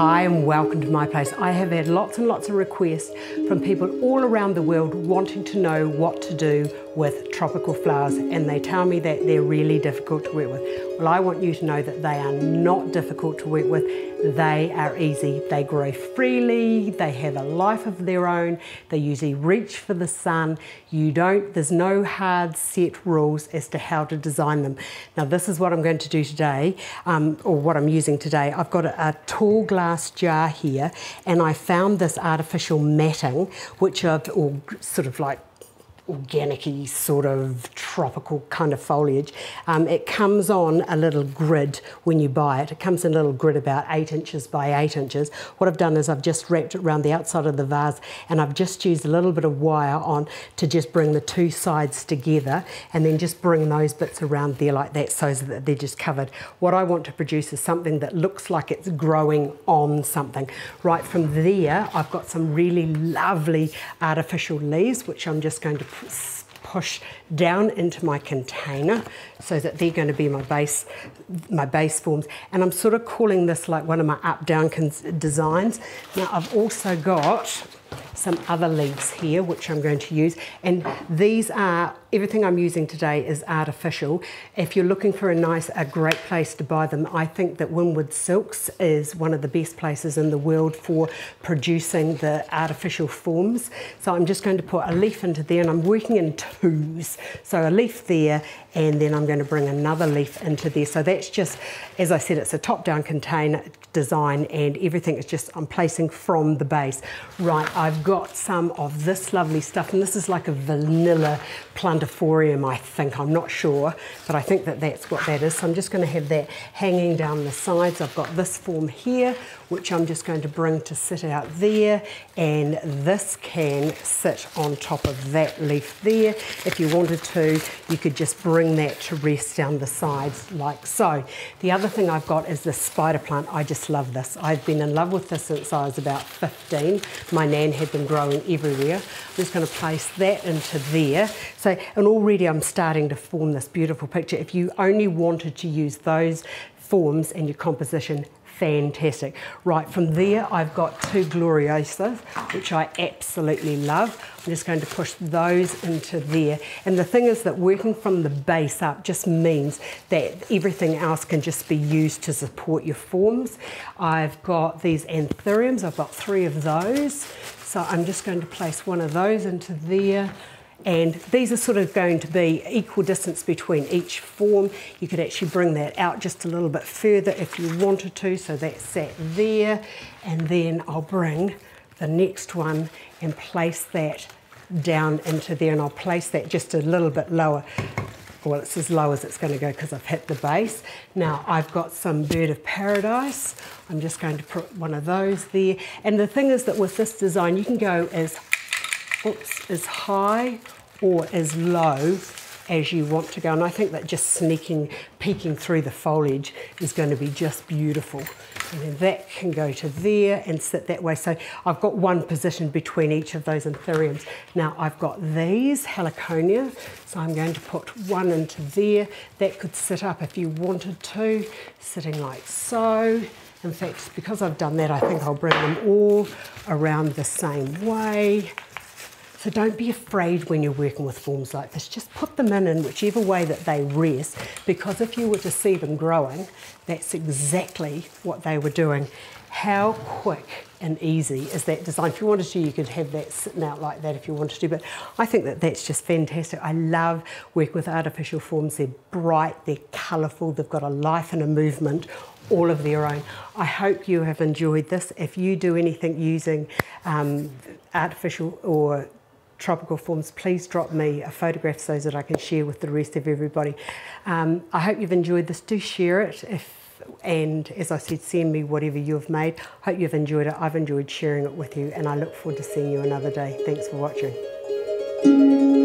Hi and welcome to my place. I have had lots and lots of requests from people all around the world wanting to know what to do with tropical flowers, and they tell me that they're really difficult to work with. Well, I want you to know that they are not difficult to work with. They are easy. They grow freely, they have a life of their own, they usually reach for the sun. There's no hard set rules as to how to design them. Now this is what I'm going to do today, or what I'm using today. I've got a tall glass jar here, and I found this artificial matting, which or sort of like organic-y sort of tropical kind of foliage. It comes on a little grid when you buy it. It comes in a little grid about 8 inches by 8 inches. What I've done is I've just wrapped it around the outside of the vase, and I've just used a little bit of wire on to just bring the two sides together, and then just bring those bits around there like that so that they're just covered. What I want to produce is something that looks like it's growing on something. Right from there, I've got some really lovely artificial leaves, which I'm just going to push down into my container so that they're going to be my base forms. And I'm sort of calling this like one of my up-down designs. Now I've also got some other leaves here which I'm going to use, and these are, everything I'm using today is artificial. If you're looking for a great place to buy them, I think that Wynwood Silks is one of the best places in the world for producing the artificial forms. So I'm just going to put a leaf into there, and I'm working in twos. So a leaf there, and then I'm going to bring another leaf into there. So that's just, as I said, it's a top-down container design, and everything is just, I'm placing from the base. Right, I've got some of this lovely stuff, and this is like a vanilla plundiforium, I think. I'm not sure, but I think that that's what that is. So I'm just going to have that hanging down the sides. I've got this form here, which I'm just going to bring to sit out there, and this can sit on top of that leaf there. If you wanted to, you could just bring that to rest down the sides like so. The other thing I've got is this spider plant. I just love this. I've been in love with this since I was about 15. My nan had them growing everywhere. I'm just going to place that into there. So, and already I'm starting to form this beautiful picture. If you only wanted to use those forms in your composition, fantastic. Right, from there I've got two Gloriosas, which I absolutely love. I'm just going to push those into there. And the thing is that working from the base up just means that everything else can just be used to support your forms. I've got these anthuriums, I've got 3 of those. So I'm just going to place one of those into there. And these are sort of going to be equal distance between each form. You could actually bring that out just a little bit further if you wanted to, so that's sat there. And then I'll bring the next one and place that down into there, and I'll place that just a little bit lower. Well, it's as low as it's going to go because I've hit the base. Now I've got some bird of paradise. I'm just going to put one of those there. And the thing is that with this design, you can go as high or as low as you want to go. And I think that just peeking through the foliage is going to be just beautiful. And then that can go to there and sit that way. So I've got one position between each of those anthuriums. Now I've got these Heliconia, so I'm going to put one into there. That could sit up if you wanted to, sitting like so. In fact, because I've done that, I think I'll bring them all around the same way. So don't be afraid when you're working with forms like this. Just put them in whichever way that they rest, because if you were to see them growing, that's exactly what they were doing. How quick and easy is that design? If you wanted to, you could have that sitting out like that if you wanted to, but I think that that's just fantastic. I love working with artificial forms. They're bright, they're colourful, they've got a life and a movement all of their own. I hope you have enjoyed this. If you do anything using artificial or tropical forms, please drop me a photograph so that I can share with the rest of everybody. I hope you've enjoyed this. Do share it, and as I said, send me whatever you've made. Hope you've enjoyed it. I've enjoyed sharing it with you, and I look forward to seeing you another day. Thanks for watching.